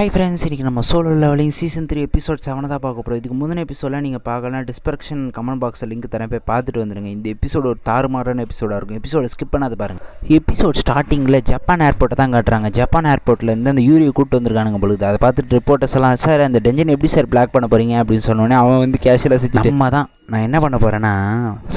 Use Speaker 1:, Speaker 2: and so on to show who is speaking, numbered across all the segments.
Speaker 1: Hi friends, இன்றைக்கி நம்ம solo levelling season 3 episode 7 தான் பார்க்க போகிறோம். இதுக்கு முந்தின எபிசோடெலாம் நீங்கள் பார்க்கலாம். டிஸ்கிரிப்ஷன் கமெண்ட் பாக்ஸில் லிங்க் தரேன், போய் பார்த்துட்டு வந்துடுங்க. இந்த எபிசோடு ஒரு தாறுமாறான எபிசோடாக இருக்கும். எபிசோடை ஸ்கிப் பண்ணாத பாருங்கள். எபிசோட் ஸ்டார்டிங்கில் ஜப்பான் ஏர்போர்ட்டை தான் காட்டுறாங்க. ஜப்பான் ஏர்போர்ட்லேருந்து அந்த யூரியை கூப்பிட்டு வந்திருக்கானுங்க பொழுது. அதை பார்த்துட்டு ரிப்போர்ட்டர்ஸ் எல்லாம், சார் அந்த டென்ஜன் எப்படி சார் பிளாக் பண்ண போகிறீங்க அப்படின்னு சொன்னோடனே அவன் வந்து கேஷுவலாக செஞ்சுட்டு, அம்மா தான் நான் என்ன பண்ண போகிறேன்னா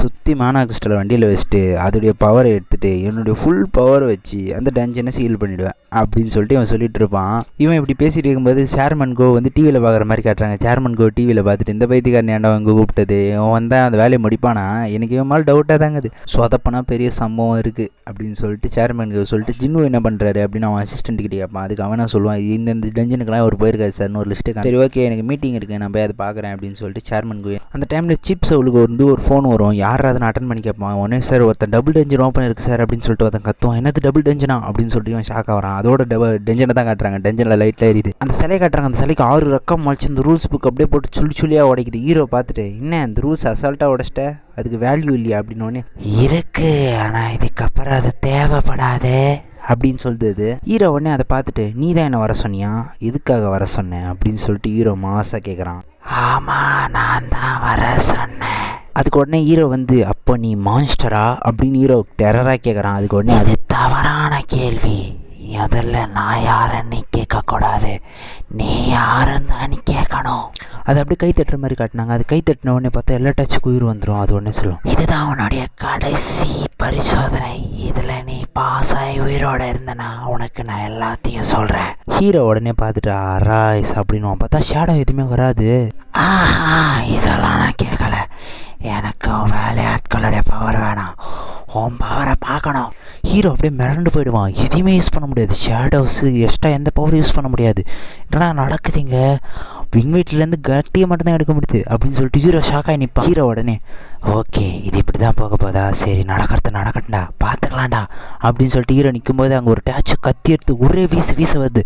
Speaker 1: சுற்றி மானா கிறிஸ்டலை வண்டியில் வச்சுட்டு அதோடைய பவரை எடுத்துகிட்டு என்னுடைய ஃபுல் பவரை வச்சு அந்த டென்ஜனை சீல் பண்ணிவிடுவேன் அப்படின்னு சொல்லிட்டு இவன் சொல்லிட்டு இருப்பான். இவன் இப்படி பேசிகிட்டு இருக்கும்போது சேர்மன் கோ வந்து டிவியில் பார்க்குற மாதிரி காட்டுறாங்க. சேர்மன் கோ டிவியில் பார்த்துட்டு இந்த பைத்தியக்காரன் ஏண்டவன் இங்கே கூப்பிட்டது, அவன் வந்தால் அந்த வேலையை முடிப்பானா, எனக்கு இவன் மேலே டவுட்டாக தாங்குது, சொதப்பனா பெரிய சம்பவம் இருக்குது அப்படின்னு சொல்லிட்டு சேர்மன் கோ சொல்லிட்டு ஜின்னு என்ன பண்ணுறாரு அப்படின்னு அவன் அசிஸ்டன்ட் கிட்டே கேட்பான். அதுக்கு அவனா சொல்லுவான், இந்த டென்ஜனுக்கெல்லாம் அவர் போயிருக்காரு சார்னு ஒரு லிஸ்ட்டு. சரி ஓகே, எனக்கு மீட்டிங் இருக்குது, நான் போய் அதை பார்க்குறேன் அப்படின்னு சொல்லிட்டு சேர்மன் கோ. அந்த டைமில் சிப்ஸ் அவளுக்கு வந்து ஒரு ஃபோன் வரும். யாராவது நான் அட்டன் பண்ணி கேட்பான். உடனே சார் ஒருத்தன் டபுள் டென்ஜன் ஓப்பன் இருக்குது சார் அப்படின்னு சொல்லிட்டு ஒருத்தன் கத்துவான். என்னது டபுள் டென்ஜனா அப்படின்னு சொல்லிட்டு இவன் ஷாக் ஆகிறான். அதோட டென்ஜனை தான் காட்டுறாங்க. டென்ஜனில் லைட்டில் எரியுது. அந்த சிலையை காட்டுறாங்க. அந்த சிலைக்கு 6 ரக்கம் முளைச்சி இந்த ரூல்ஸ் புக் அப்படியே போட்டு சொல்லியாக உடைக்குது. ஹீரோ பார்த்துட்டு, என்ன இந்த ரூல்ஸ் அசால்ட்டாக உடைச்சிட்ட, அதுக்கு வேல்யூ இல்லையா அப்படின்னு. இருக்கு, ஆனால் இதுக்கப்புறம் அது தேவைப்படாது அப்படின்னு சொல்லுது. ஹீரோ உடனே அதை பார்த்துட்டு, நீ தான் என்ன வர சொன்னியா, எதுக்காக வர சொன்னேன் அப்படின்னு சொல்லிட்டு ஹீரோ மாசாக கேட்குறான். ஆமாம், நான் தான் வர சொன்னேன். அதுக்கு உடனே ஹீரோ வந்து, அப்போ நீ மான்ஸ்டரா அப்படின்னு ஹீரோ டெரராக கேட்குறான். அதுக்கு உடனே, அது தவறான கேள்வி, அதில் நான் யாருன்னு கேட்கக்கூடாது, நீ யாருன்னு தான் கேட்கணும். அது அப்படியே கை தட்டுற மாதிரி காட்டினாங்க. அது கை தட்டின உடனே பார்த்தா எல்லா டச்சுக்கு உயிர் வந்துடும். அது உடனே சொல்லும், இதுதான் உன்னுடைய கடைசி பரிசோதனை, இதில் நீ பாஸ் ஆகி உயிரோட இருந்தனா உனக்கு நான் எல்லாத்தையும் சொல்கிறேன். ஹீரோ உடனே பார்த்துட்டு அராய்ஸ் அப்படின்னு பார்த்தா ஷேடோ எதுவுமே வராது. ஆஹா, இதெல்லாம் நான் கேட்கல, எனக்கு வேலையாட்களுடைய பவர் வேணாம், உன் பவரை பார்க்கணும். ஹீரோ அப்படியே மிரண்டு போயிடுவான். எதையுமே யூஸ் பண்ண முடியாது, ஷேடோஸு எக்ஸ்ட்ரா எந்த பவரும் யூஸ் பண்ண முடியாது. என்னடா நடக்குதுங்க, விண்வீட்டிலேருந்து கட்டியை மட்டும்தான் எடுக்க முடியுது அப்படின்னு சொல்லிட்டு ஹீரோ ஷாக்காகி நிற்பான். ஹீரோ உடனே, ஓகே இது இப்படி தான் போக போதா, சரி நடக்கட்டும்டா பார்த்துக்கலாம்டா அப்படின்னு சொல்லிட்டு ஹீரோ நிற்கும்போது அங்கே ஒரு டேச்சு கத்தி எடுத்து ஒரே வீச வருது.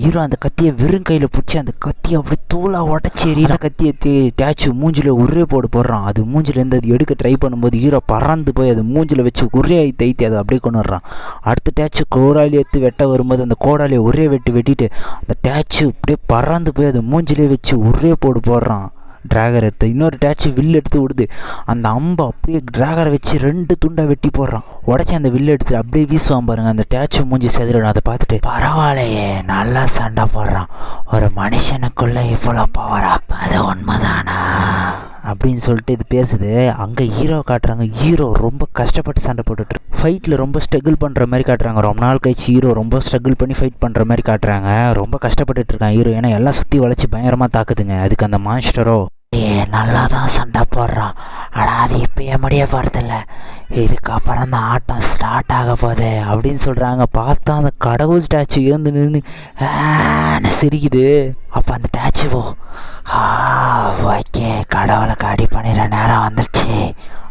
Speaker 1: ஹீரோ அந்த கத்தியை வெறும் கையில் பிடிச்சி அந்த கத்தியை அப்படி தூளாக உடச்சி எறிகிற கத்தி எடுத்து டேச்சு மூஞ்சில் ஒரே போடுறான். அது மூஞ்சிலேருந்து அது எடுக்க ட்ரை பண்ணும்போது ஹீரோ பறந்து போய் அது மூஞ்சில் வச்சு ஒரே தைத்தி அதை அப்படியே கொண்டு வர்றான். அடுத்த டேச்சு கோடாலி எடுத்து வெட்ட வரும்போது அந்த கோடாலியை ஒரே வெட்டிட்டு அந்த டேச்சு அப்படியே பறந்து போய் அது மூஞ்சிலே வச்சு ஒரே போடுறான். டிராகர் எடுத்து இன்னொரு டேச்சு வில்லு எடுத்து விடுது. அந்த அம்பை அப்படியே டிராகரை வச்சு 2 துண்டாக வெட்டி போடுறான். உடச்சி அந்த வில்லு எடுத்து அப்படியே வீசுவான் பாருங்க. அந்த டேச்சு மூஞ்சி செதிரிடும். அதை பார்த்துட்டு, பரவாயில்லையே நல்லா சண்டை போடுறான், ஒரு மனுஷனுக்குள்ள இவ்வளோ பவரா, அது உண்மைதானா அப்படின்னு சொல்லிட்டு இது பேசுது. அங்கே ஹீரோ காட்டுறாங்க. ஹீரோ ரொம்ப கஷ்டப்பட்டு சண்டை போட்டுட்டு ஃபைட்டில் ரொம்ப ஸ்ட்ரகிள் பண்ணுற மாதிரி காட்டுறாங்க. ரொம்ப நாள் கழிச்சு ஹீரோ ரொம்ப ஸ்ட்ரகிள் பண்ணி ஃபைட் பண்ணுற மாதிரி காட்டுறாங்க. ரொம்ப கஷ்டப்பட்டுட்டு இருக்கான் ஹீரோ, ஏன்னா எல்லாம் சுற்றி வளைச்சி பயங்கரமாக தாக்குதுங்க. அதுக்கு அந்த மான்ஸ்டரோ, நல்லா தான் சண்டை போடுறான், ஆனால் அது இப்பயே முடிய போகிறதில்ல, இதுக்கப்புறம் தான் ஆட்டம் ஸ்டார்ட் ஆக போகுது அப்படின்னு சொல்கிறாங்க. பார்த்தா அந்த கடவுள் ஸ்டாச்சு இருந்து நின்று சிரிக்குது. அப்போ அந்த ஸ்டாச்சுவோ, ஓகே கடவுளுக்கு அடி பண்ணிடுற நேரம் வந்துடுச்சு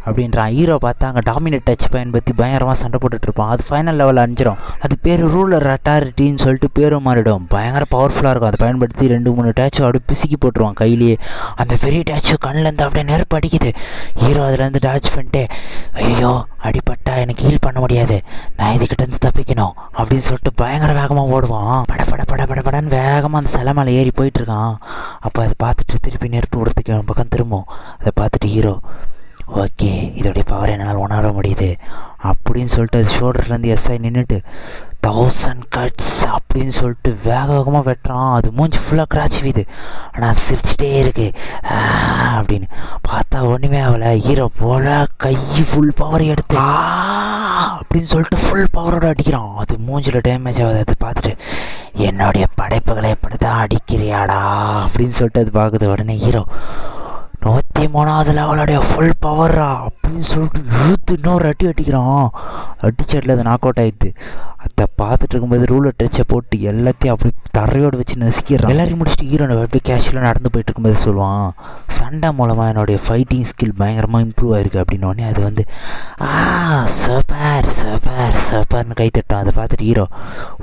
Speaker 1: அப்படின்றான். ஹீரோ பார்த்தா அங்கே டாமினேட் டச் பயன்படுத்தி பயங்கரமாக சண்டை போட்டுட்ருப்பான். அது ஃபைனல் லெவலில் அஞ்சிரும். அது பேர் ரூலர் அட்டாரிட்டின்னு சொல்லிட்டு பேரும் மாறிடும். பயங்கர பவர்ஃபுல்லாக இருக்கும். அதை பயன்படுத்தி 2-3 டேச்சு அப்படியே பிசுக்கி போட்டுருவான் கையிலேயே. அந்த பெரிய டேச்சு கண்ணிலேருந்து அப்படியே நெருப்பு அடிக்குது. ஹீரோ அதுலேருந்து டாச் பண்ணிட்டு, ஐயோ அடிப்பட்டா எனக்கு ஹீல் பண்ண முடியாது, நான் இதுக்கிட்டேருந்து தப்பிக்கணும் அப்படின்னு சொல்லிட்டு பயங்கர வேகமாக ஓடுவான். படன்னு வேகமாக அந்த சிலை மேலே ஏறி போயிட்டுருக்கான். அப்போ அதை பார்த்துட்டு திருப்பி நெருப்பு விடுறதுக்கு பக்கம் திரும்பும். அதை பார்த்துட்டு ஹீரோ, ஓகே இதோடைய பவர் என்னால் உணர முடியுது அப்படின்னு சொல்லிட்டு அது ஷோல்டர்லேருந்து எஸ்ஐ நின்றுட்டு 1000 கட்ஸ் அப்படின்னு சொல்லிட்டு வேகமாக வெட்டுறான். அது மூஞ்சி ஃபுல்லாக கிராச் வீது, ஆனால் அது சிரிச்சிட்டே இருக்கு அப்படின்னு பார்த்தா ஒன்றுமே ஆகலை. ஹீரோ போல கை ஃபுல் பவர் எடுத்து அப்படின்னு சொல்லிட்டு ஃபுல் பவரோடு அடிக்கிறான். அது மூஞ்சில் டேமேஜ் ஆகுது. அதை பார்த்துட்டு, என்னுடைய படைப்புகளை இப்படி தான் அடிக்கிறியாடா அப்படின்னு சொல்லிட்டு அது பார்க்குது. உடனே ஹீரோ, 103வது லெவலுடைய ஃபுல் பவரா அப்படின்னு சொல்லிட்டு இழுத்து இன்னொரு அடி அடிக்கிறான். அடிச்சட்டில் அது நாக் அவுட் ஆகிடுது. அதை பார்த்துட்டு இருக்கும்போது ரூலர் டச்சை போட்டு எல்லாத்தையும் அப்படி தரையோடு வச்சு நசுக்கிறான். எல்லாரையும் முடிச்சுட்டு ஹீரோ அப்படியே கேஷுவலாக நடந்து போயிட்டு இருக்கும்போது சொல்லுவான், சண்டை மூலமாக என்னுடைய ஃபைட்டிங் ஸ்கில் பயங்கரமாக இம்ப்ரூவ் ஆயிருக்கு அப்படின்னோடனே அது வந்து சூப்பர்னு கை தட்டான். அதை பார்த்துட்டு ஹீரோ,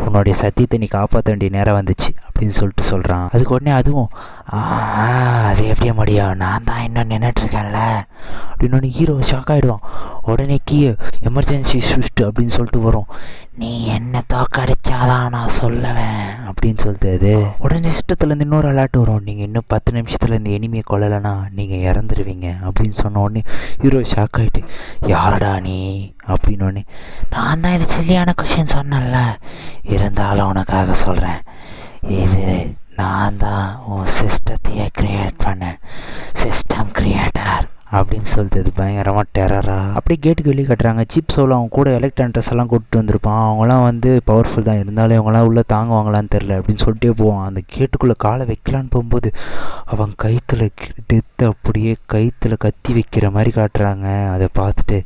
Speaker 1: உன்னுடைய சத்தியத்தை நீ காப்பாற்ற வேண்டிய நேரம் வந்துச்சு அப்படின்னு சொல்லிட்டு சொல்கிறான். அதுக்கு உடனே அதுவும் அது எப்படியே முடியும், நான் தான் இன்னும் நின்றுட்டுருக்கேன்ல அப்படின்னு ஹீரோ ஷாக் ஆகிடுவான். உடனே கீழே எமர்ஜென்சி சுஷ்டு அப்படின்னு சொல்லிட்டு வரும். நீ என்ன தோக்கடிச்சாதான் நான் சொல்லுவேன் அப்படின்னு சொல்லிட்டு அது உடனே சிஸ்டத்துலேருந்து இன்னொரு அலர்ட் வரும். நீங்கள் இன்னும் 10 நிமிஷத்தில் இந்த எனிமையை கொல்லலைன்னா நீங்கள் இறந்துருவீங்க அப்படின்னு சொன்ன உடனே ஹீரோ ஷாக் ஆகிட்டு யாரடா நீ அப்படின்னோடனே நான் தான் இது சில்லியான கொஷின் சொன்னேன்ல, இருந்தாலும் உனக்காக சொல்கிறேன், இது நான் தான் உன் சிஸ்டத்தையே க்ரியேட் பண்ணேன், சிஸ்டம் க்ரியேட்டர் அப்படின்னு சொல்லிட்டு அது பயங்கரமாக டெரராக அப்படியே கேட்டுக்கு வெளியே கட்டுறாங்க. சீப் சோல் அவங்க கூட எலக்ட்ரான்ட்ரஸ் எல்லாம் கூப்பிட்டு வந்திருப்பான். அவங்களாம் வந்து பவர்ஃபுல் தான், இருந்தாலும் அவங்களாம் உள்ளே தாங்குவாங்களான்னு தெரில அப்படின்னு சொல்லிட்டே போவான். அந்த கேட்டுக்குள்ளே காலை வைக்கலான்னு போகும்போது அவன் கைத்தில் எடுத்து அப்படியே கைத்தில் கத்தி வைக்கிற மாதிரி காட்டுறாங்க. அதை பார்த்துட்டு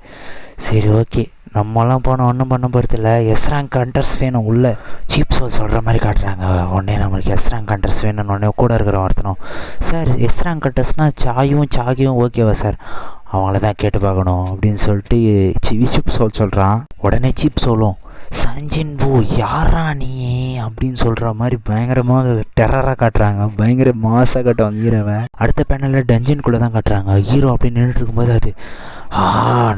Speaker 1: சரி ஓகே நம்மலாம் போனால் ஒன்றும் பண்ண போகிறதில்ல, எஸ் ரேங்க் ஹண்டர்ஸ் வேணும் உள்ள சீப் சோல் சொல்கிற மாதிரி காட்டுறாங்க. உடனே நம்மளுக்கு எஸ் ரேங்க் ஹண்டர்ஸ் வேணும்னு உடனே கூட இருக்கிற ஒருத்தனும் சார் எஸ் ரேங்க் ஹண்டர்ஸ்னால் சாகியும் ஓகேவா சார், அவங்கள தான் கேட்டு பார்க்கணும் அப்படின்னு சொல்லிட்டு சீப் சோல் சொல்கிறான். உடனே சீப் சோலும் சஞ்சின் பூ யாரா நீ அப்படின்னு சொல்கிற மாதிரி பயங்கரமாக டெரராக காட்டுறாங்க. பயங்கர மாசாக காட்டுவாங்க ஹீரோவை. அடுத்த பேனலில் டஞ்சனுக்குள்ளே தான் காட்டுறாங்க. ஹீரோ அப்படின்னு நின்றுட்டு இருக்கும்போது அது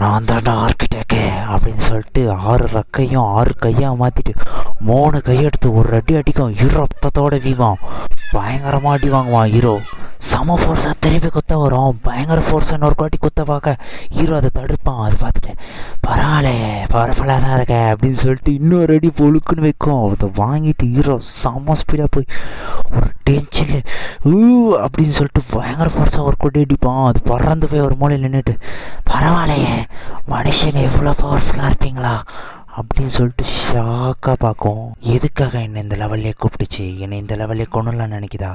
Speaker 1: நான் தான்டா ஆர்கிடெக்டு அப்படின்னு சொல்லிட்டு 6 ரெக்கையும் 6 கையாக மாற்றிட்டு 3 கையெடுத்து ஒரு அடி அடிக்கும். ஹீரோ ரத்தத்தோட வீவான், பயங்கரமாக அடி வாங்குவான். ஹீரோ செம ஃபோர்ஸாக திருப்பி குத்த வரும். பயங்கர ஃபோர்ஸாக இன்னொரு வாட்டி குத்த பார்க்க ஹீரோ அதை தடுப்பான். அதை பார்த்துட்டு பரவாயில்லையே பவர்ஃபுல்லாக தான் இருக்க அப்படின்னு சொல்லிட்டு இன்னொரு அடி பொழுக்குன்னு வைக்கும். அதை வாங்கிட்டு ஹீரோ செம ஸ்பீடாக போய் ஒரு டென்ஷனில் அப்படின்னு சொல்லிட்டு பயங்கர ஃபோர்ஸாக ஒரு கொடி அடிப்பான். அது பறந்து போய் ஒரு மூலையில் நின்றுட்டு பரவாயில்லையே மனுஷங்க எவ்வளோ பவர்ஃபுல்லாக இருப்பீங்களா அப்படின்னு சொல்லிட்டு ஷாக்காக பார்க்கும். எதுக்காக என்னை இந்த லெவல்லே கூப்பிடுச்சு, என்னை இந்த லெவல்லே கொண்டுலான்னு நினைக்குதா,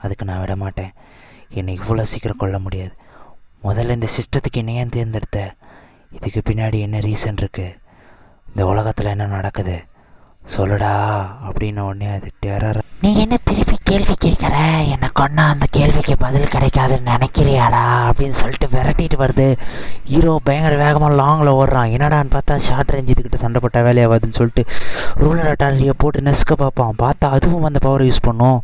Speaker 1: அதுக்கு நான் விட மாட்டேன், என்னை இவ்வளோ சீக்கிரம் கொல்ல முடியாது. முதல்ல இந்த சிஸ்டத்துக்கு என்ன ஏன் தேர்ந்தெடுத்த, இதுக்கு பின்னாடி என்ன ரீசன் இருக்குது, இந்த உலகத்தில் என்ன நடக்குது சொல்லுடா அப்படின்னு உடனே அது டெரர். நீ என்ன திருப்பி கேள்வி கேட்குற, என்னை கொண்டா அந்த கேள்விக்கு பதில் கிடைக்காதுன்னு நினைக்கிறியாடா அப்படின்னு சொல்லிட்டு விரட்டிட்டு வருது. ஹீரோ பயங்கர வேகமாக லாங்கில் ஓடுறான். என்னடான்னு பார்த்தா ஷார்ட் ரேஞ்ச் இதுக்கிட்ட சண்டை போட்டால் வேலையாகாதுன்னு சொல்லிட்டு ரூலர் அட்டாரியை போட்டு நெஸ்க பார்ப்பான். பார்த்தா அதுவும் அந்த பவரை யூஸ் பண்ணும்.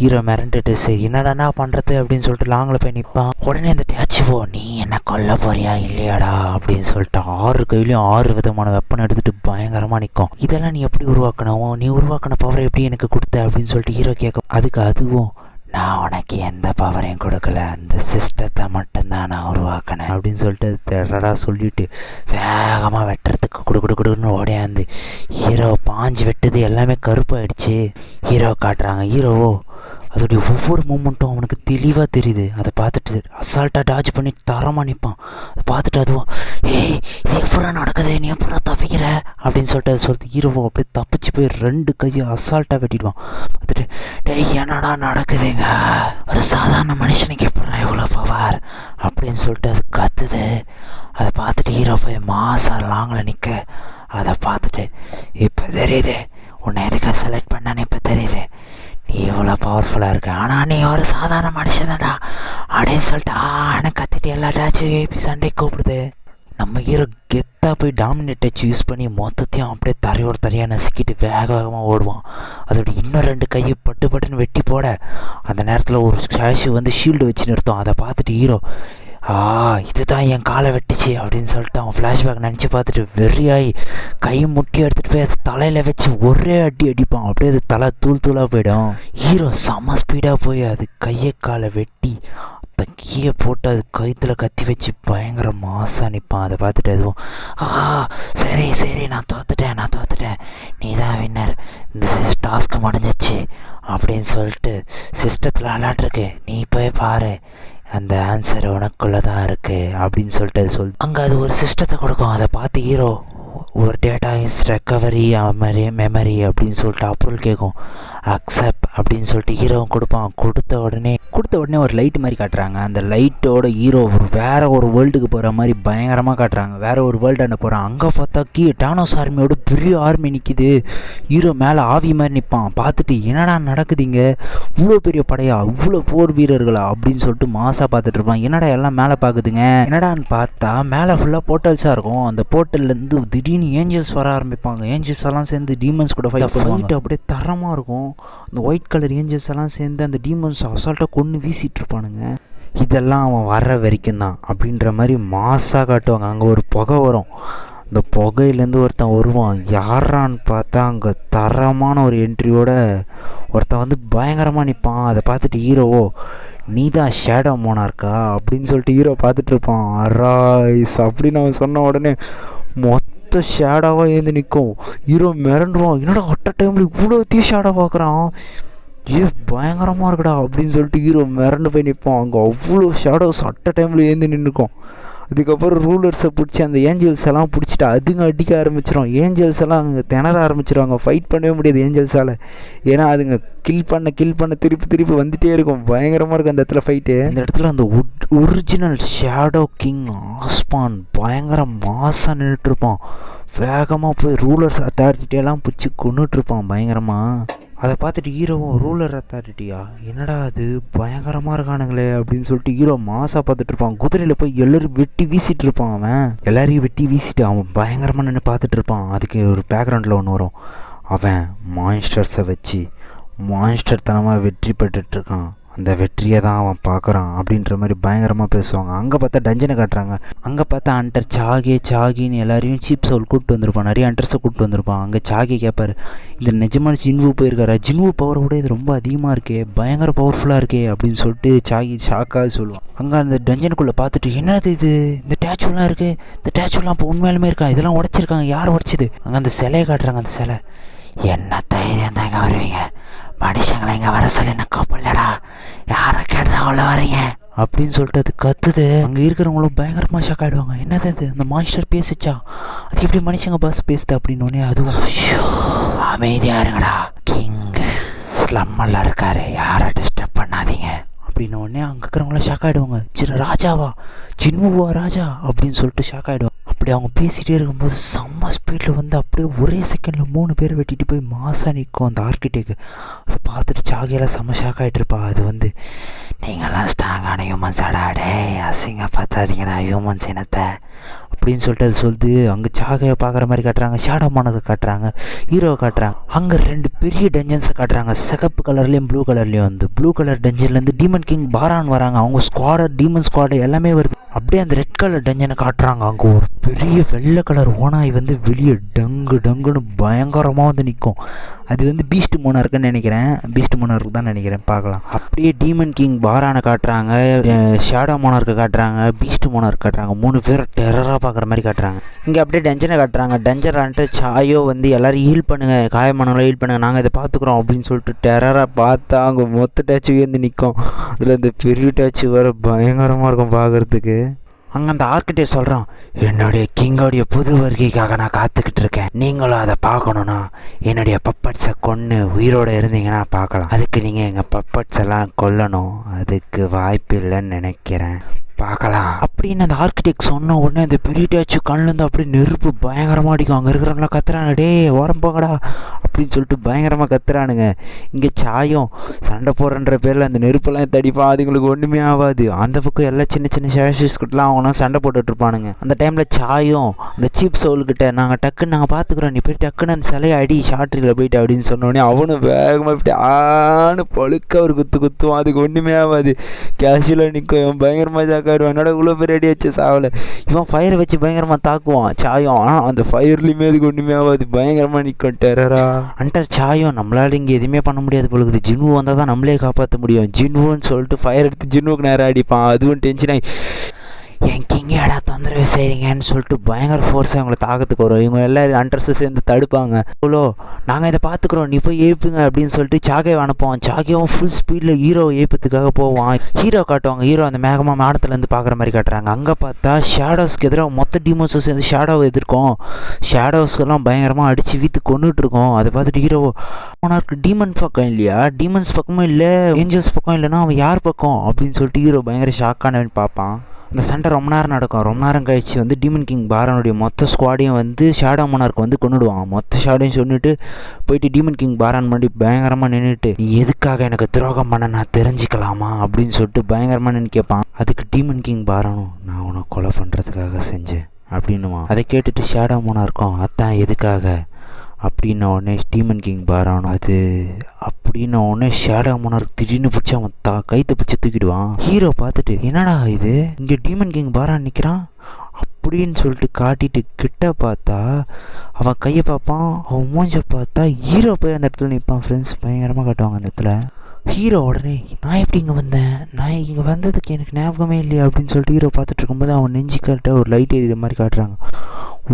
Speaker 1: ஹீரோ மிரண்டுட்டு சரி என்னடா பண்ணுறது அப்படின்னு சொல்லிட்டு லாங்கில் போய் நிற்பான். உடனே அந்த டேச்சுவோ நீ என்ன கொல்ல போறியா இல்லையாடா அப்படின்னு சொல்லிட்டு 6 கையிலையும் 6 விதமான வெப்பனை எடுத்துகிட்டு பயங்கரமாக நிற்கும். இதெல்லாம் நீ எப்படி உருவாக்கணும், நீ உருவாக்கின பவரை எப்படி எனக்கு கொடுத்த அப்படின்னு சொல்லிட்டு ஹீரோ கேட்கும். அதுக்கு அதுவும் நான் உனக்கு எந்த பவரையும் கொடுக்கல, அந்த சிஸ்டத்தை மட்டும்தான் நான் உருவாக்கினேன் அப்படின்னு சொல்லிட்டு தெரடா சொல்லிட்டு வேகமாக வெட்டுறதுக்கு கொடுன்னு ஓடையாந்து ஹீரோ பாஞ்சு வெட்டுது எல்லாமே கருப்பாயிடுச்சு. ஹீரோ காட்டுறாங்க. ஹீரோவோ அதோடைய ஒவ்வொரு மூமெண்ட்டும் அவனுக்கு தெளிவாக தெரியுது. அதை பார்த்துட்டு அசால்ட்டாக டாஜ் பண்ணி தரமாக நிற்பான். அதை பார்த்துட்டு அதுவும் இது எப்படா நடக்குது, நீ எப்படா தப்பிக்கிற அப்படின்னு சொல்லிட்டு அதை சொல்லிட்டு ஹீரோவோ அப்படியே தப்பிச்சு போய் 2 கையை அசால்ட்டாக வெட்டிடுவான். பார்த்துட்டு என்னடா நடக்குதுங்க, ஒரு சாதாரண மனுஷனுக்கு எப்படா எவ்வளோ பவர் அப்படின்னு சொல்லிட்டு அது கத்துது. அதை பார்த்துட்டு ஹீரோ போய் மாசா லாங்கில் நிற்க அதை பார்த்துட்டு இப்போ தெரியுது உன்னை எதுக்காக செலக்ட் பண்ணான்னு இப்போ தெரியுது, நீ எவ்வளோ பவர்ஃபுல்லாக இருக்க, ஆனால் நீ ஒரு சாதாரண மனுஷன்தான்டா அப்படின்னு சொல்லிட்டு ஆனால் கத்திட்டு எல்லாட்டாச்சும் ஏபி சண்டை கூப்பிடுது. நம்ம ஹீரோ கெத்தாக போய் டாமினேட் டச் யூஸ் பண்ணி மொத்தத்தையும் அப்படியே தரையோட தரையாக நசுக்கிட்டு வேகமாக ஓடுவான். அதோட இன்னும் 2 கையை பட்டுன்னு வெட்டி போட அந்த நேரத்தில் ஒரு ஷாஷு வந்து ஷீல்டு வச்சு நிறுத்தும். அதை பார்த்துட்டு ஹீரோ இதுதான் என் காலை வெட்டுச்சு அப்படின்னு சொல்லிட்டு அவன் ஃப்ளாஷ்பேக் நினச்சி பார்த்துட்டு வெறியாகி கை முட்டி எடுத்துகிட்டு போய் அது தலையில் வச்சு ஒரே அடிப்பான். அப்படியே அது தலை தூளாக போயிடும். ஹீரோ செம்ம ஸ்பீடாக போய் அது கையை காலை வெட்டி அந்த கீயை போட்டு அது கயிற்றுல கத்தி வச்சு பயங்கர மாசாக நிற்பான். அதை பார்த்துட்டு அதுவும் சரி நான் தோத்துட்டேன் நீ தான் வின்னர், இந்த டாஸ்க்கு முடிஞ்சிச்சு அப்படின்னு சொல்லிட்டு சிஸ்டத்தில் விளாட்ருக்கு, நீ போய் பாரு அந்த ஆன்சர் உனக்குள்ளே தான் இருக்குது அப்படின்னு சொல்லிட்டு அது அங்கே அது ஒரு சிஸ்டத்தை கொடுக்கும். அதை பார்த்து ஹீரோ ஒரு டேட்டா இஸ் ரெக்கவரி மெமரி அப்படின்னு சொல்லிட்டு அப்ரூவல் கேட்கும். அக்செப்ட் அப்படின்னு சொல்லிட்டு ஹீரோவும் கொடுப்பான். கொடுத்த உடனே ஒரு லைட் மாதிரி காட்டுறாங்க. அந்த லைட்டோட ஹீரோ வேறு ஒரு வேர்ல்டுக்கு போகிற மாதிரி பயங்கரமாக காட்டுறாங்க. வேறு ஒரு வேர்ல்டாண்ட போகிறான். அங்கே பார்த்தா டானோஸ் ஆர்மியோட பெரிய ஆர்மி நிற்கிது. ஹீரோ மேலே ஆவி மாதிரி நிற்பான். பார்த்துட்டு என்னடா நடக்குதுங்க, இவ்வளோ பெரிய படையா, இவ்வளோ போர் வீரர்களா அப்படின்னு சொல்லிட்டு மாசாக பார்த்துட்டு இருப்பான். என்னடா எல்லாம் மேலே பார்க்குதுங்க, என்னடான்னு பார்த்தா மேலே ஃபுல்லாக போர்ட்டல்ஸாக இருக்கும். அந்த போர்ட்டல்லேருந்து திடீர்னு திடீர்னு ஏஞ்சல்ஸ் வர ஆரம்பிப்பாங்க. ஏஞ்சல்ஸ் எல்லாம் சேர்ந்து டீமன்ஸ் கூட ஃபைட் அப்படியே தரமாக இருக்கும். அந்த ஒயிட் கலர் ஏஞ்சல்ஸ் எல்லாம் சேர்ந்து அந்த டீமன்ஸ் அசால்ட்டாக கொன்று வீசிட்டு இருப்பானுங்க. இதெல்லாம் அவன் வர்ற வரைக்கும் தான் அப்படின்ற மாதிரி மாசாக காட்டுவாங்க. அங்கே ஒரு புகை வரும், அந்த புகையிலேருந்து ஒருத்தன் வருவான். யாரான்னு பார்த்தா அங்கே தரமான ஒரு என்ட்ரியோட ஒருத்தன் வந்து பயங்கரமாக நிற்பான். அதை பார்த்துட்டு ஹீரோவோ நீ தான் ஷேடோ மோனார்க்கா அப்படின்னு சொல்லிட்டு ஹீரோ பார்த்துட்டு இருப்பான். அராய்ஸ் அப்படின்னு அவன் சொன்ன உடனே மொத்த ஷேடோவாக ஏந்து நிற்கும். ஹீரோ மிரண்டுவான், என்னடா அட்ட டைமில் இவ்வளோ ஷேடோ பார்க்குறான், பயங்கரமாக இருக்குடா அப்படின்னு சொல்லிட்டு ஹீரோ மிரண்டு போய் நிற்பான். அங்கே அவ்வளோ ஷேடோஸ் அட்ட டைமில் ஏந்து நின்றுக்கும். அதுக்கப்புறம் ரூலர்ஸை பிடிச்சி அந்த ஏஞ்சல்ஸ் எல்லாம் பிடிச்சிட்டு அதுங்க அடிக்க ஆரம்பிச்சிடும். ஏஞ்சல்ஸ் எல்லாம் அங்கே திணற ஆரம்பிச்சிடுவாங்க. ஃபைட் பண்ணவே முடியாது ஏஞ்சல்ஸால். ஏன்னா அதுங்க கில் பண்ண திருப்பி வந்துகிட்டே இருக்கும். பயங்கரமாக இருக்கும் அந்த இடத்துல ஃபைட்டு. அந்த இடத்துல அந்த ஒரிஜினல் ஷேடோ கிங் ஆஸ்பான் பயங்கர மாசாக நின்றுட்டுருப்பான். வேகமாக போய் ரூலர்ஸ் அத்தாரிட்டியெல்லாம் பிடிச்சி கொண்டுட்ருப்பான் பயங்கரமாக. அதை பார்த்துட்டு ஹீரோவும் ரூலர் அத்தாரிட்டியா என்னடா அது பயங்கரமாக இருக்கானுங்களே அப்படின்னு சொல்லிட்டு ஹீரோ மாசாக பார்த்துட்டு இருப்பான். குதிரையில் போய் எல்லோரும் வெட்டி வீசிட்டு இருப்பான். அவன் எல்லாரையும் வெட்டி வீசிட்டு அவன் பயங்கரமாக நின்று பார்த்துட்டு இருப்பான். அதுக்கு ஒரு பேக்ரவுண்டில் ஒன்று வரும். அவன் மான்ஸ்டர்ஸை வச்சு மான்ஸ்டர் தனமாக வெற்றி பெற்றுட்ருக்கான். அந்த வெற்றியை தான் அவன் பார்க்குறான் அப்படின்ற மாதிரி பயங்கரமாக பேசுவாங்க. அங்கே பார்த்தா டஞ்சனை காட்டுறாங்க. அங்கே பார்த்தா ஹண்டர் சாகின்னு எல்லாரையும் சீப் சோல் கூப்பிட்டு வந்திருப்பான். நிறைய ஹண்டர்ஸை கூப்பிட்டு வந்திருப்பான். அங்கே சாகி கேட்பார், இந்த நிஜமான ஜின்வு போயிருக்காரா, ஜின்வு பவர் கூட இது ரொம்ப அதிகமாக இருக்கே, பயங்கர பவர்ஃபுல்லாக இருக்கே அப்படின்னு சொல்லிட்டு சாகி ஷாக்காக சொல்லுவான். அங்கே அந்த டஞ்சனுக்குள்ளே பார்த்துட்டு என்னது இது, இந்த டேச்சுலாம் இருக்குது, இந்த டேச்சுலாம் இப்போ உண்மையாலுமே இருக்கா, இதெல்லாம் உடச்சிருக்காங்க, யார் உடச்சிது? அங்கே அந்த சிலையை காட்டுறாங்க. அந்த சிலை என்ன தைரியம் தாங்க வருவீங்க, மனுஷங்களை இங்கே வர சொல்லி நான் கூப்பிடலடா, யாரை கேட்டா உள்ள வரீங்க அப்படின்னு சொல்லிட்டு அது கத்துது. அங்கே இருக்கிறவங்களும் பயங்கரமாக ஷாக் ஆகிடுவாங்க. என்னது அது, அந்த மான்ஸ்டர் பேசிச்சா, அது எப்படி மனுஷங்க பாஸ் பேசுது அப்படின்னு. அதுவும் அமைதியாக இருங்கடா, கிங் ஸ்லம்மெல்லாம் இருக்காரு, யாரை டிஸ்டர்ப் பண்ணாதீங்க அப்படின்னு உடனே அங்கே இருக்கிறவங்களாம் ஷாக் ஆகிடுவாங்க. சரி ராஜாவா, ஜின்முவா ராஜா அப்படின்னு சொல்லிட்டு ஷாக் ஆகிடுவாங்க. அப்படி அவங்க பேசிகிட்டே இருக்கும்போது செம்ம ஸ்பீடில் வந்து அப்படியே ஒரே செகண்டில் 3 பேர் வெட்டிட்டு போய் மாசாக நிற்கும் அந்த ஆர்கிடெக்ட். அதை பார்த்துட்டு சாகியெல்லாம் செம்ம ஷாக் ஆகிட்டுருப்பா. அது வந்து நீங்கள்லாம் ஸ்ட்ராங்கான ஹியூமன்ஸாடா, டே அசிங்க பார்த்தாதீங்கடா ஹியூமன்ஸ் இனத்தை அப்படின்னு சொல்லிட்டு அது சொல்லுது. அங்கே சாகையை பார்க்குற மாதிரி காட்டுறாங்க, ஷேடோ மானரை காட்டுறாங்க, ஹீரோவை காட்டுறாங்க. அங்கே 2 பெரிய டஞ்சன்ஸை காட்டுறாங்க, சிகப்பு கலர்லேயும் ப்ளூ கலர்லேயும். வந்து ப்ளூ கலர் டஞ்சன்லேருந்து டீமன் கிங் பாரான் வராங்க. அவங்க ஸ்குவாடு, டீமன் ஸ்குவாடு எல்லாமே வருது. அப்படியே அந்த ரெட் கலர் டஞ்சனை காட்டுறாங்க. அங்கே ஒரு பெரிய வெள்ளை கலர் ஓனாய் வந்து வெளியே டங்குன்னு பயங்கரமாக வந்து நிற்கும். அது வந்து பீஸ்ட் மோனார்க்குன்னு நினைக்கிறேன், பீஸ்ட் மோனார்க்கு தான் நினைக்கிறேன், பார்க்கலாம். அப்படியே டீமன் கிங் பாரானை காட்டுறாங்க, ஷேடோ மோனார்க்கு காட்டுறாங்க, பீஸ்ட் மோனார்க் காட்டுறாங்க. 3 பேர் டெரராக பார்க்குற மாதிரி காட்டுறாங்க. இங்கே அப்படியே டஞ்சனை காட்டுறாங்க. டஞ்சரான்ட்டு சாயோ வந்து எல்லோரும் ஹீல் பண்ணுங்க, காயமானவங்களும் ஹீல் பண்ணுங்க, நாங்கள் இதை பார்த்துக்குறோம் அப்படின்னு சொல்லிட்டு டெரராக பார்த்தா அங்கே மொத்த டேச்சு வந்து நிற்கும். அதில் அந்த பெரிய டேச்சு வர பயங்கரமாக இருக்கும் பார்க்குறதுக்கு. அங்கே அந்த ஆர்கிடெக்ட் சொல்கிறான், என்னுடைய கிங்கோடைய புது வருகைக்காக நான் காத்துக்கிட்டு இருக்கேன், நீங்களும் அதை பார்க்கணுன்னா என்னுடைய பப்பட்ஸை கொன்று உயிரோடு இருந்தீங்கன்னா பார்க்கலாம், அதுக்கு நீங்கள் எங்கள் பப்பட்ஸ் எல்லாம் கொல்லணும், அதுக்கு வாய்ப்பு இல்லைன்னு நினைக்கிறேன், பார்க்கலாம் அப்படின்னு அந்த ஆர்கிடெக்ட் சொன்ன உடனே அந்த பெரிய டேச்சு கண்ணிலேருந்து அப்படியே நெருப்பு பயங்கரமாக அடிக்கும். அங்கே இருக்கிறவங்களாம் கத்துறாங்க, டே ஓரம் போங்கடா அப்படின்னு சொல்லிட்டு பயங்கரமாக கத்துறானுங்க. இங்கே சாயம் சண்டை போடுறன்ற பேரில் அந்த நெருப்பெல்லாம் தடிப்பான், அதுங்களுக்கு ஒன்றுமே ஆகாது. அந்த பக்கம் எல்லாம் சின்ன ஷேஷஸ்கிட்டலாம் அவனா சண்டை போட்டுட்ருப்பானுங்க. அந்த டைமில் சாயம் அந்த சீப் சோல்கிட்ட நாங்கள் பார்த்துக்குறோம், நீ போய் டக்குன்னு அந்த சிலையை அடி ஷார்ட்ரியில் போயிட்டு அப்படின்னு சொன்னோடனே அவனும் வேகமாக போய்ட்டு ஆன்னு பழுக்க ஒரு குத்துவான், அதுக்கு ஒன்றுமே ஆகாது. கேஷுவலாக நிற்கும், இவன் பயங்கரமாக என்னோட இவ்வளோ பேர் ரெடி வச்சு சாவலை. இவன் ஃபயரை வச்சு பயங்கரமாக தாக்குவான் சாயம், ஆனால் அந்த ஃபயர்லேயுமே அதுக்கு ஒன்றுமே ஆகாது, பயங்கரமாக நிற்கும் டெரரா. அண்டர் சாயம் நம்மளால இங்கே எதுவுமே பண்ண முடியாது பொழுது, ஜின்வு வந்தால் தான் நம்மளே காப்பாற்ற முடியும், ஜின்வுன்னு சொல்லிட்டு ஃபயர் எடுத்து ஜின்வுக்கு நேரம் அடிப்பான். அதுவும் டென்ஷன் ஆகி என் கிங்கே ஏடா தொந்தரவு செய்கிறீங்கன்னு சொல்லிட்டு பயங்கர ஃபோர்ஸாக இவங்களை தாக்கத்துக்கு வரும். இவங்க எல்லோரும் ஹண்டர்ஸை சேர்ந்து தடுப்பாங்க. அவ்வளோ நாங்கள் இதை பார்த்துக்குறோம், நீ போய் ஏப்புங்க அப்படின்னு சொல்லிட்டு சாகையை அனுப்புவான். சாகையும் ஃபுல் ஸ்பீடில் ஹீரோ ஏப்பத்துக்காக போவான். ஹீரோ காட்டுவாங்க, ஹீரோ அந்த மேகமாக மேடத்துலேருந்து பார்க்குற மாதிரி காட்டுறாங்க. அங்கே பார்த்தா ஷேடோஸ்க்கு எதிராக மொத்த டீமன்ஸும் சேர்ந்து ஷேடோவை எதிர்க்கும். ஷேடோஸ்க்கெல்லாம் பயங்கரமாக அடித்து வீத்து கொண்டுட்ருக்கோம். அதை பார்த்துட்டு ஹீரோ அவனுக்கு டீமன் பக்கம் இல்லையா, டீமன்ஸ் பக்கமும் இல்லை, ஏஞ்சல்ஸ் பக்கம் இல்லைன்னா அவன் யார் பக்கம் அப்படின்னு சொல்லிட்டு ஹீரோ பயங்கர ஷாக்கானவன் பார்ப்பான். அந்த சண்டை ரொம்ப நேரம் நடக்கும். ரொம்ப நேரம் கழிச்சு வந்து டீமன் கிங் பாரானுடைய மொத்த ஸ்குவாடையும் வந்து ஷேடோ மோனார்க்கு வந்து கொண்டுடுவான். மொத்த ஷேடையும் சொல்லிட்டு போயிட்டு டீமன் கிங் பாரான் பண்ணி பயங்கரமாக நின்றுட்டு, நீ எதுக்காக எனக்கு துரோகம் பண்ண நான் தெரிஞ்சுக்கலாமா அப்படின்னு சொல்லிட்டு பயங்கரமாக நின்று கேட்பான். அதுக்கு டீமன் கிங் பாரானும், நான் உன்னை கொலை பண்ணுறதுக்காக செஞ்சேன், அப்படின்னுவான். அதை கேட்டுட்டு ஷேடோ மோனார்க்கும் அதான் எதுக்காக அப்படின்ன உடனே டீமன் கிங் பாரானோ அது அப்படின்ன உடனே ஷேடோ மோனார்க் திடீர்னு பிடிச்சி அவன் கைத்தை பிடிச்சி தூக்கிடுவான். ஹீரோ பார்த்துட்டு என்னடா இது இங்கே டீமன் கிங் பாரான் நிற்கிறான் அப்படின்னு சொல்லிட்டு காட்டிட்டு கிட்ட பார்த்தா அவன் கையை பார்ப்பான், அவன் மூஞ்ச பார்த்தா ஹீரோ போய் அந்த இடத்துல நிற்பான். ஃப்ரெண்ட்ஸ் பயங்கரமாக காட்டுவாங்க அந்த இடத்துல. ஹீரோ உடனே நான் எப்படி இங்கே வந்தேன், நான் இங்கே வந்ததுக்கு எனக்கு ஞாபகமே இல்லையா அப்படின்னு சொல்லிட்டு ஹீரோ பார்த்துட்டு இருக்கும்போது அவன் நெஞ்சு கரெக்டாக ஒரு லைட் எரியிற மாதிரி காட்டுறாங்க.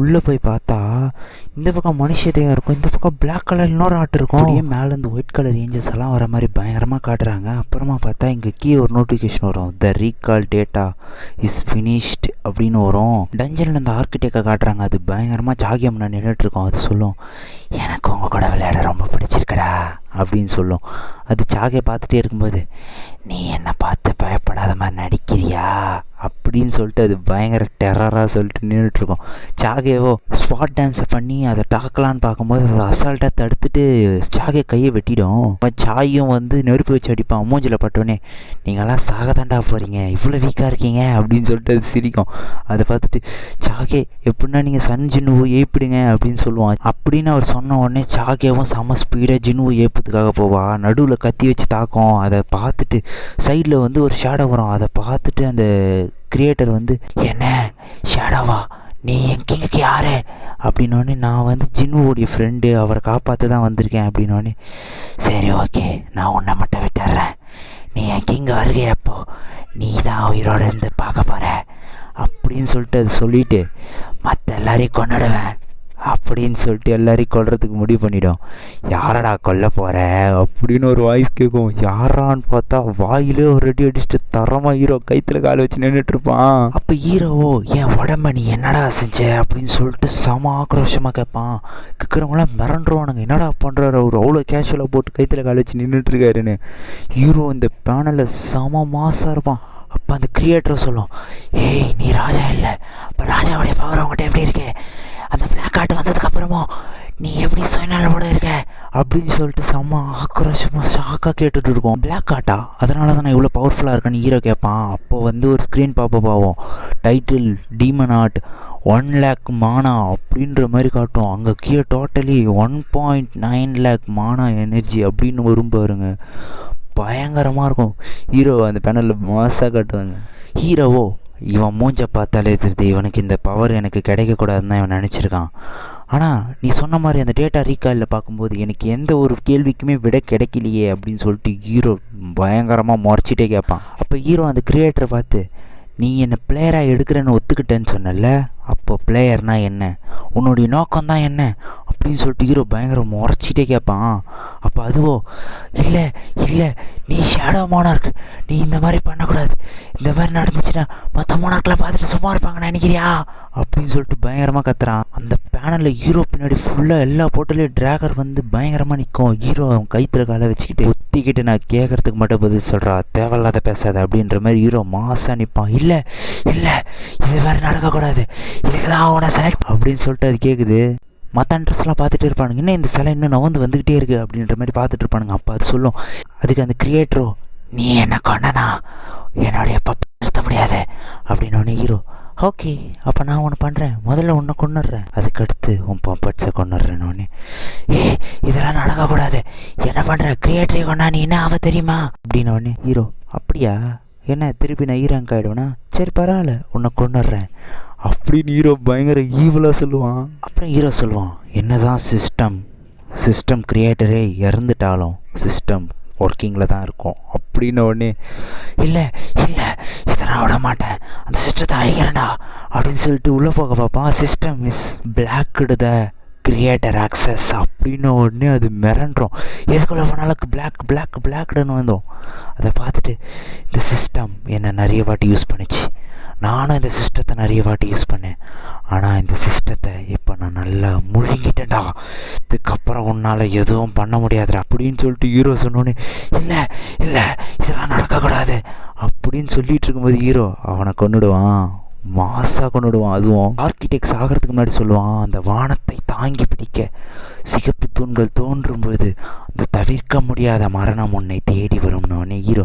Speaker 1: உள்ளே போய் பார்த்தா இந்த பக்கம் மனுஷத்தையும் இருக்கும், இந்த பக்கம் பிளாக் கலர் இன்னொரு ஆட்டு இருக்கும். அப்படியே மேலேருந்து ஒயிட் கலர் ஏஞ்சல்ஸ் எல்லாம் வர மாதிரி பயங்கரமாக காட்டுறாங்க. அப்புறமா பார்த்தா இங்கே கீ ஒரு நோட்டிஃபிகேஷன் வரும், த ரீகால் டேட்டா இஸ் ஃபினிஷ்ட் அப்படின்னு வரும். டஞ்சனில் அந்த ஆர்கிடெக்டை காட்டுறாங்க. அது பயங்கரமாக ஜாகியம் நான் நின்றுட்டு இருக்கோம். அது சொல்லும் எனக்கு உங்கள் கூட விளையாட ரொம்ப பிடிச்சிருக்கடா அப்படின்னு சொல்லும். அது சாகையை பார்த்துட்டே இருக்கும்போது நீ என்னை பார்த்து பயப்படாத மாதிரி நடிக்கிறியா அப்படின்னு சொல்லிட்டு அது பயங்கர டெரராக சொல்லிட்டு நின்றுட்டுருக்கோம். சாகேவோ ஸ்பாட் டான்ஸை பண்ணி அதை டாக்கலான்னு பார்க்கும்போது அதை அசால்ட்டாக தடுத்துட்டு சாகே கையை வெட்டிடும். சாயும் வந்து நெருப்பு வச்சு அடிப்பான். மூஞ்சில் பட்டோன்னே நீங்களாம் சாகதாண்டா போகிறீங்க, இவ்வளோ வீக்காக இருக்கீங்க அப்படின்னு சொல்லிட்டு அது சிரிக்கும். அதை பார்த்துட்டு சாகே எப்படின்னா நீங்கள் சன் ஜின்னுவை ஏப்பிடுங்க அப்படின்னு சொல்லுவான். அப்படின்னு அவர் சொன்ன உடனே சாகேவும் செம ஸ்பீடாக ஜின்னுவை ஏப்பதுக்காக போவா. நடுவில் கத்தி வச்சு தாக்கும். அதை பார்த்துட்டு சைடில் வந்து ஒரு ஷேடோ வரும். அதை பார்த்துட்டு அந்த கிரியேட்டர் வந்து என்ன ஷேடோவா நீ என் கிங்குக்கு யாரு அப்படின்னோடனே நான் வந்து ஜின்னுவோடைய ஃப்ரெண்டு, அவரை காப்பாற்ற தான் வந்திருக்கேன் அப்படின்னோடனே சரி ஓகே நான் உன்னை மட்டும் விட்டுடுறேன், நீ என் கிங்கு வருகையப்போ நீ தான் உயிரோடு இருந்து பார்க்க போகிற அப்படின்னு சொல்லிட்டு அது சொல்லிவிட்டு மற்ற எல்லாரையும் கொண்டுடுவேன் அப்படின்னு சொல்லிட்டு எல்லாரையும் கொல்றதுக்கு முடிவு பண்ணிடும். யாரடா கொல்ல போகிற அப்படின்னு ஒரு வாய்ஸ் கேட்கும். யாரான்னு பார்த்தா வாயிலே ஒரு ரெடி அடிச்சுட்டு தரமாக ஹீரோ கைத்தில் கால் வச்சு நின்றுட்டு இருப்பான். அப்போ ஹீரோவோ என் உடம்ப நீ என்னடா செஞ்ச அப்படின்னு சொல்லிட்டு செம ஆக்ரோஷமாக கேட்பான். கேட்குறவங்களாம் மிரண்டுருவானுங்க, என்னடா பண்ணுறாரு அவர் அவ்வளோ கேஷுவலாக போட்டு கைத்தில் கால் வச்சு நின்றுட்டு இருக்காருன்னு. ஹீரோ இந்த பேனலில் செம மாசாக இருப்பான். அப்போ அந்த கிரியேட்டரை சொல்லும் ஏய் நீ ராஜா இல்லை, அப்போ ராஜாவுடைய பவர் அவங்ககிட்ட எப்படி இருக்கு, அந்த பிளாக் ஆர்ட் வந்ததுக்கப்புறமா நீ எப்படி சுயநலவோட இருக்க அப்படின்னு சொல்லிட்டு செம்ம ஆக்ரோஷமாக ஷாக்காக கேட்டுட்டு இருக்கோம். பிளாக் ஆர்ட்டா அதனால தான் நான் இவ்வளோ பவர்ஃபுல்லாக இருக்கேன்னு ஹீரோ கேட்பான். அப்போ வந்து ஒரு ஸ்க்ரீன் பாப்பப் ஆகும், டைட்டில் டீமன் ஆர்ட் 1 lakh மானா அப்படின்ற மாதிரி காட்டும். அங்கே கீழே டோட்டலி 1.9 lakh மானா எனர்ஜி அப்படின்னு வரும் பாருங்க. பயங்கரமாக இருக்கும். ஹீரோ அந்த பேனலில் மாசாக காட்டுவாங்க. ஹீரோவோ இவன் மூஞ்ச பார்த்தாலே தெரியுது இவனுக்கு இந்த பவர் எனக்கு கிடைக்கக்கூடாதுன்னு தான் இவன் நினச்சிருக்கான். ஆனால் நீ சொன்ன மாதிரி அந்த டேட்டா ரீகாலில் பார்க்கும்போது எனக்கு எந்த ஒரு கேள்விக்குமே விட கிடைக்கலையே அப்படின்னு சொல்லிட்டு ஹீரோ பயங்கரமாக முறைச்சிட்டே கேட்பான். அப்போ ஹீரோ அந்த கிரியேட்டரை பார்த்து நீ என்னை பிளேயராக எடுக்கிறேன்னு ஒத்துக்கிட்டேன்னு சொன்னல, அப்போ பிளேயர்னா என்ன, உன்னுடைய நோக்கம் தான் என்ன அப்படின்னு சொல்லிட்டு ஹீரோ பயங்கரம் முறைச்சிட்டே கேட்பான். அப்போ அதுவோ இல்லை இல்லை நீ ஷேடோ மோனார்க், நீ இந்த மாதிரி பண்ணக்கூடாது, இந்த மாதிரி நடந்துச்சுன்னா மற்ற மோனார்க்கில் பார்த்துட்டு சும்மா இருப்பாங்க நினைக்கிறியா அப்படின்னு சொல்லிட்டு பயங்கரமாக கத்துறான். அந்த பேனலில் ஹீரோ பின்னாடி ஃபுல்லாக எல்லா போட்டிலையும் டிராகர் வந்து பயங்கரமாக நிற்கும். ஹீரோ அவன் கைத்தில் காலை வச்சுக்கிட்டு ஒத்திக்கிட்டு நான் கேட்கறதுக்கு மட்டும் பதில் சொல்கிறா, தேவையில்லாத பேசாத அப்படின்ற மாதிரி ஹீரோ மாசாக நிற்பான். இல்லை இல்லை இது வேறு நடக்கக்கூடாது, இதுக்கு தான் அவனை செலக்ட் அப்படின்னு சொல்லிட்டு அது கேட்குது. மற்ற இன்ட்ரெஸ்ட்லாம் பார்த்துட்டு இருப்பானுங்க, இன்னும் இந்த சிலை இன்னும் நவந்து வந்துக்கிட்டே இருக்குது அப்படின்ற மாதிரி பார்த்துட்டு இருப்பானுங்க. அப்போ அது சொல்லும். அதுக்கு அந்த கிரியேட்டரோ நீ என்ன கொண்டனா என்னுடைய பப்ப நிறுத்த முடியாது அப்படின்னோடனே ஹீரோ ஓகே அப்போ நான் ஒன்று பண்ணுறேன், முதல்ல ஒன்றை கொண்டுடுறேன், அதுக்கடுத்து உன் பம்பட்ஸை கொண்டுடுறேன்னொன்னே இதெல்லாம் நடக்கக்கூடாது, என்ன பண்ணுற கிரியேட்டரை கொண்டா நீ என்ன ஆக தெரியுமா அப்படின்னோடனே ஹீரோ அப்படியா என்ன திருப்பி நான் ஹீரோங்க ஆகிடுவேனா, சரி பரவாயில்ல உன்னை கொண்டுடுறேன் அப்படின்னு ஹீரோ பயங்கர ஈவலாக சொல்லுவான். அப்புறம் ஹீரோ சொல்லுவான் என்னதான் சிஸ்டம் கிரியேட்டரே இறந்துட்டாலும் சிஸ்டம் ஒர்க்கிங்கில் தான் இருக்கும் அப்படின்ன உடனே இல்லை இல்லை இதை நான் விட மாட்டேன், அந்த சிஸ்டத்தை அழிக்கிறேன்டா அப்படின்னு சொல்லிட்டு உள்ளே போக பார்ப்பான். System is blocked the creator access அப்படின்ன உடனே அது மிரண்டுரும். எதுக்குள்ள போனாலும் பிளாக்டுன்னு வந்துடும். அதை பார்த்துட்டு இந்த சிஸ்டம் என்னை நிறைய வாட்டி யூஸ் பண்ணிச்சு, நானும் இந்த சிஸ்டத்தை நிறைய வாட்டி யூஸ் பண்ணேன், ஆனால் இந்த சிஸ்டத்தை இப்போ நான் நல்லா முழுங்கிட்டேன்டா, இதுக்கப்புறம் உன்னால் எதுவும் பண்ண முடியாதுடா அப்படின்னு சொல்லிட்டு ஹீரோ சொன்னோன்னே இல்லை இல்லை இதெல்லாம் நடக்கக்கூடாது அப்படின்னு சொல்லிட்டு இருக்கும்போது ஹீரோ அவனை கொண்டுடுவான். மாசாக கொண்டு விடுவான். அதுவும் ஆர்கிடெக்ட்ஸ் ஆகிறதுக்கு முன்னாடி சொல்லுவான், அந்த வானத்தை தாங்கி பிடிக்க சிகப்பு தூண்கள் தோன்றும் போது அந்த தவிர்க்க முடியாத மரணம் உன்னை தேடி வரும்னு ஹீரோ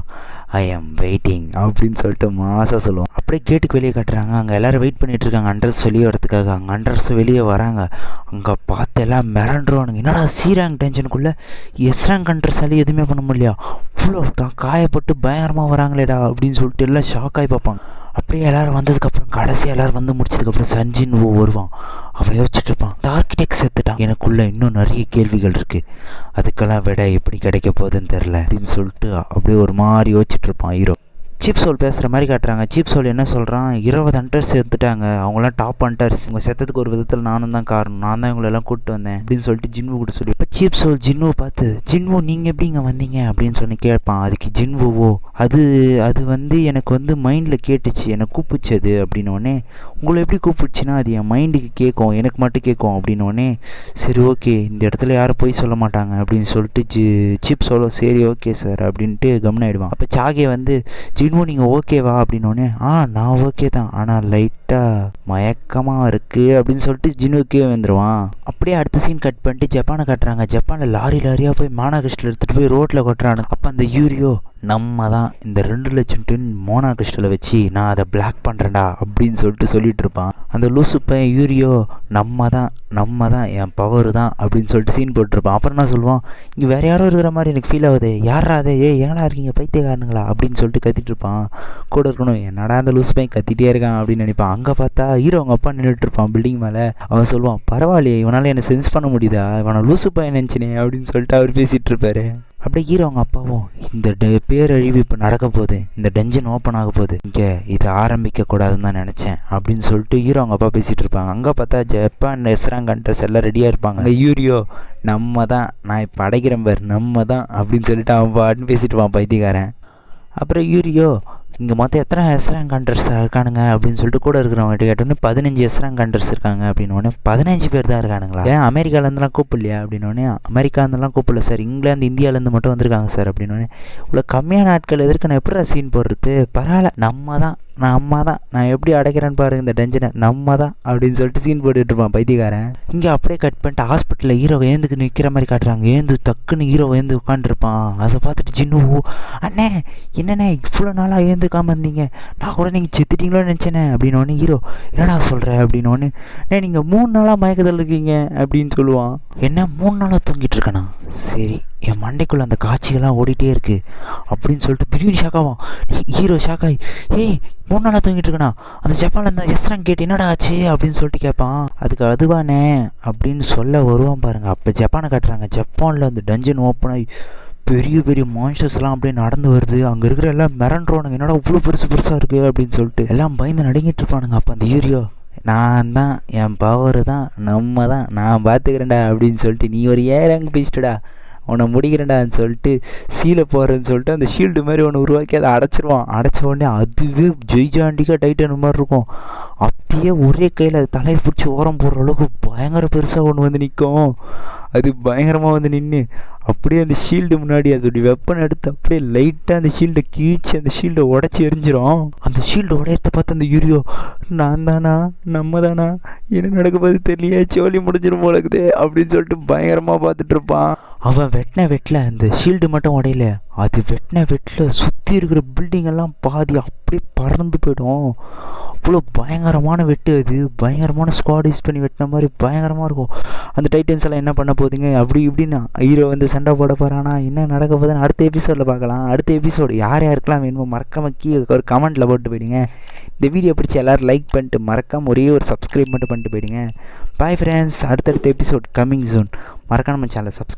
Speaker 1: ஐ எம் வெயிட்டிங் அப்படின்னு சொல்லிட்டு மாசாக சொல்லுவான். அப்படியே கேட்டுக்கு வெளியே காட்டுறாங்க. அங்கே எல்லோரும் வெயிட் பண்ணிட்டு இருக்காங்க அண்ட்ரஸ் வெளியே வரதுக்காக. அங்கே அண்ட்ரஸ் வெளியே வராங்க. அங்கே பார்த்து எல்லாம் மிரண்டுருவானுங்க. என்னடா சி ரேங்க் டென்ஷனுக்குள்ளே எஸ் ரேங்க் அண்ட்ரஸாலே எதுவுமே பண்ண முடியலையா, இவ்வளோ காயப்பட்டு பயங்கரமாக வராங்களேடா அப்படின்னு சொல்லிட்டு எல்லாம் ஷாக் ஆகி பார்ப்பாங்க. அப்படியே எல்லோரும் வந்ததுக்கப்புறம் கடைசியாக எல்லோரும் வந்து முடிச்சதுக்கப்புறம் சஞ்சின் வருவான். அவன் யோசிச்சுட்டு இருப்பான், இந்த ஆர்கிடெக்ட் செத்துட்டான், எனக்குள்ளே இன்னும் நிறைய கேள்விகள் இருக்குது, அதுக்கெல்லாம் விட எப்படி கிடைக்க போகுதுன்னு தெரில அப்படின்னு சொல்லிட்டு அப்படியே ஒரு மாதிரி யோசிச்சுட்டு இருப்பான் ஹீரோ. சீப் சோல் பேசுகிற மாதிரி காட்டுறாங்க. சீப் சோல் என்ன சொல்கிறான், 20 ஹண்டர்ஸ் எடுத்துட்டாங்க, அவங்களாம் டாப் ஹண்டர்ஸ், உங்கள் செத்ததுக்கு ஒரு விதத்தில் நானும் தான் காரணம், நான் தான் இவங்களெல்லாம் கூப்பிட்டு வந்தேன் அப்படின்னு சொல்லிட்டு ஜின்வு கூட சொல்லி. இப்போ சீப் சோல் ஜின்வு பார்த்து, ஜின்வு நீங்கள் எப்படி இங்கே வந்தீங்க அப்படின்னு சொல்லி கேட்பான். அதுக்கு ஜின்வுவோ அது வந்து எனக்கு வந்து மைண்டில் கேட்டுச்சு, என்னை கூப்பிடுச்சு அப்படின்னோடனே, உங்களை எப்படி கூப்பிடுச்சுன்னா அது என் மைண்டுக்கு கேட்கும், எனக்கு மட்டும் கேட்கும் அப்படின்னோடனே, சரி ஓகே இந்த இடத்துல யாரும் போய் சொல்ல மாட்டாங்க அப்படின்னு சொல்லிட்டு சீப் சோலோ சரி ஓகே சார் அப்படின்ட்டு கம்னாயிடுவான். அப்போ சாகே வந்து, ஜின்வு நீங்கள் ஓகேவா அப்படின்னோடனே, நான் ஓகே தான், ஆனால் லைட்டாக மயக்கமாக இருக்குது அப்படின்னு சொல்லிட்டு ஜின்வுக்கே வந்துடுவான். அப்படியே அடுத்த சீன் கட் பண்ணிட்டு ஜப்பானை காட்டுறாங்க. ஜப்பானில் லாரியாக போய் மானாகிஸ்டில் எடுத்துகிட்டு போய் ரோட்டில் கொட்டுறானு. அப்போ அந்த யூரியோ, நம்ம தான் இந்த 2 லட்சம் டன் மோனாகிஸ்டில் வச்சு நான் அதை பிளாக் பண்ணுறேன்டா அப்படின்னு சொல்லிட்டு இருப்பான். அந்த லூசு பையன் யூரியோ, நம்ம தான் என் பவர் தான் அப்படின்னு சொல்லிட்டு சீன் போட்டுருப்பான். அப்புறம் நான் சொல்லுவான், இங்கே வேறு யாரும் இருக்கிற மாதிரி எனக்கு ஃபீல் ஆகுது, யாரா அதே எங்கடா இருக்கீங்க பைத்தியக்காரனுங்களா அப்படின்னு சொல்லிட்டு கத்திட்டு இருப்பான். கூட இருக்கணும், என்னடா அந்த லூசு பையன் கத்திட்டே இருக்கான் அப்படின்னு நினைப்பான். அங்கே பார்த்தா ஹீரோ அவங்க அப்பா நின்றுட்டு இருப்பான் பில்டிங் மேலே. அவன் சொல்லுவான், பரவாயில்லையே இவனால் என்னை சென்ஸ் பண்ண முடியுதா, இவனை லூசு பையன் நினச்சினே அப்படின்னு சொல்லிட்டு அவர் பேசிகிட்டு இருப்பாரு. அப்படியே ஹீரோ அவங்க அப்பாவும், இந்த பேரழிவு இப்போ நடக்க போகுது, இந்த டஞ்சன் ஓப்பன் ஆக போகுது, இங்கே இதை ஆரம்பிக்கக்கூடாதுன்னு தான் நினச்சேன் அப்படின்னு சொல்லிட்டு ஹீரோ அவங்க அப்பா பேசிகிட்டு இருப்பாங்க. அங்கே பார்த்தா ஜப்பான் எஸ்ராங் கண்ட்ரஸ் எல்லாம் ரெடியாக இருப்பாங்க. அங்கே யூரியோ, நம்ம தான், நான் இப்போ அடைக்கிறேன் பார், நம்ம தான் அப்படின்னு சொல்லிட்டு அவன் பாட்டுன்னு பேசிட்டு இருப்பான் பைத்தியக்காரன். அப்புறம் யூரியோ, இங்கே மொத்தம் எத்தனை எஸ்ராங் கண்ட்ரஸ் இருக்கானுங்க அப்படின்னு சொல்லிட்டு கூட இருக்கிறவங்ககிட்ட கேட்டோன்னே 15 எஸ்ராங் கண்ட்ரஸ் இருக்காங்க அப்படின்னோடனே, 15 பேர் தான் இருக்கானுங்களா, ஏன் அமெரிக்காலேருந்துலாம் கூப்பிடலையா அப்படின்னோடனே, அமெரிக்காலேருந்துலாம் கூப்பிடல சார், இங்கிலாந்து இந்தியாவிலேருந்து மட்டும் வந்திருக்காங்க சார் அப்படின்னோடனே, இவ்வளோ கம்மியான ஆட்கள் எதற்கு நான் எப்படி சீன் போடுறது, பரவாயில்ல நம்ம தான் நான் எப்படி அடைக்கிறேன்னு பாருங்க இந்த டென்ஷனை, நம்ம தான் அப்படின்னு சொல்லிட்டு சீன் போட்டுட்டு இருப்பான் பைத்தியக்காரன். இங்கே அப்படியே கட் பண்ணிட்டு ஹாஸ்பிட்டலில் ஹீரோ ஏந்துக்கு நிற்கிற மாதிரி காட்டுறாங்க. ஏந்து டக்குன்னு ஹீரோ ஏந்து உட்காந்துருப்பான். அதை பார்த்துட்டு ஜின்னு, அண்ணே என்னண்ணே இவ்வளோ நாளாக ஏந்துக்காமல் இருந்தீங்க, நான் கூட நீங்கள் செத்துட்டீங்களோன்னு நினச்சேனே அப்படின்னோடனே ஹீரோ, என்னடா சொல்கிற அப்படின்னோடனே, நீங்கள் 3 நாளாக மயக்கத்தில் இருக்கீங்க அப்படின்னு சொல்லுவான். என்ன 3 நாளாக தூங்கிட்டு இருக்கேண்ணா, சரி என் மண்டைக்குள்ளே அந்த காட்சிகள்லாம் ஓடிட்டே இருக்குது அப்படின்னு சொல்லிட்டு திடீர்னு ஷாக்காவான் ஹீரோ. ஷாக்காய், ஏய் 3 நாளாக தூங்கிட்டு இருக்கேண்ணா, அந்த ஜப்பானில் இந்த எஸ்ராங் கேட்டு என்னடா ஆச்சு அப்படின்னு சொல்லிட்டு கேட்பான். அதுக்கு அதுவானே அப்படின்னு சொல்ல வருவான் பாருங்க. அப்போ ஜப்பானை காட்டுறாங்க. ஜப்பானில் அந்த டஞ்சன் ஓப்பன் ஆகி பெரிய பெரிய மான்ஸ்டர்ஸ்லாம் அப்படியே நடந்து வருது. அங்கே இருக்கிற எல்லாம் மிரண்டுருவானுங்க, என்னடா இவ்வளோ பெருசாக இருக்குது அப்படின்னு சொல்லிட்டு எல்லாம் பயந்து நடுங்கிட்டு இருப்பானுங்க. அப்போ அந்த யூரியோ, நான் தான், என் பவர் தான், நம்ம தான், நான் பார்த்துக்கிறேன்டா அப்படின்னு சொல்லிட்டு, நீ ஒரு ஏறாங்க பேசிட்டுடா, உன்னை முடிக்கிறேன்டான்னு சொல்லிட்டு சீலை போகிறேன்னு சொல்லிட்டு அந்த ஷீல்டு மாதிரி ஒன்று உருவாக்கி அதை அடைச்சிருவான். அடைச்ச உடனே அதுவே ஜெய்ஜாண்டிக்காக டைட்டன் மாதிரி இருக்கும். அப்படியே ஒரே கையில் அது தலையை பிடிச்சி ஓரம் போடுற அளவுக்கு பயங்கர பெருசாக ஒன்று வந்து நிற்கும். அது பயங்கரமாக வந்து நின்று அப்படியே அந்த ஷீல்டு முன்னாடி அதோடைய வெப்பன் எடுத்து அப்படியே லைட்டாக அந்த ஷீல்டை கிழிச்சு அந்த ஷீல்டை உடச்சி எரிஞ்சிடும். அந்த ஷீல்டு உடையத்தை பார்த்து அந்த யூரியோ, நான் தானா, நம்ம தானா, என்ன நடக்க போது தெரியலையே, சோழி முடிஞ்சிடும் போலக்குது அப்படின்னு சொல்லிட்டு பயங்கரமாக பார்த்துட்டு இருப்பான். அவன் வெட்டில் அந்த ஷீல்டு மட்டும் உடையல, அது வெட்டில் சுற்றி இருக்கிற பில்டிங் எல்லாம் பாதி அப்படியே பறந்து போயிடும். அவ்வளோ பயங்கரமான வெட்டு, அது பயங்கரமான ஸ்குவாட் யூஸ் பண்ணி வெட்டின மாதிரி பயங்கரமாக இருக்கும். அந்த டைட்டன்ஸ் எல்லாம் என்ன பண்ண போகுதுங்க அப்படி இப்படின்னா ஹீரோ வந்து சண்டை போட போகிறானா, என்ன நடக்க போகுதுன்னு அடுத்த எபிசோடில் பார்க்கலாம். அடுத்த எபிசோடு யாருக்கெல்லாம் வேணுமோ மறக்காம ஒரு கமெண்ட்டில் போட்டு போயிடுங்க. இந்த வீடியோ பிடிச்சி எல்லோரும் லைக் பண்ணிட்டு மறக்காமல் ஒரே ஒரு சப்ஸ்கிரைப் மட்டும் பண்ணிட்டு போயிடுங்க. பாய் ஃப்ரெண்ட்ஸ், அடுத்தடுத்த எபிசோட் கம்மிங் சூன். மறக்காம நம்ம சேனலை சப்ஸ்கிரைப்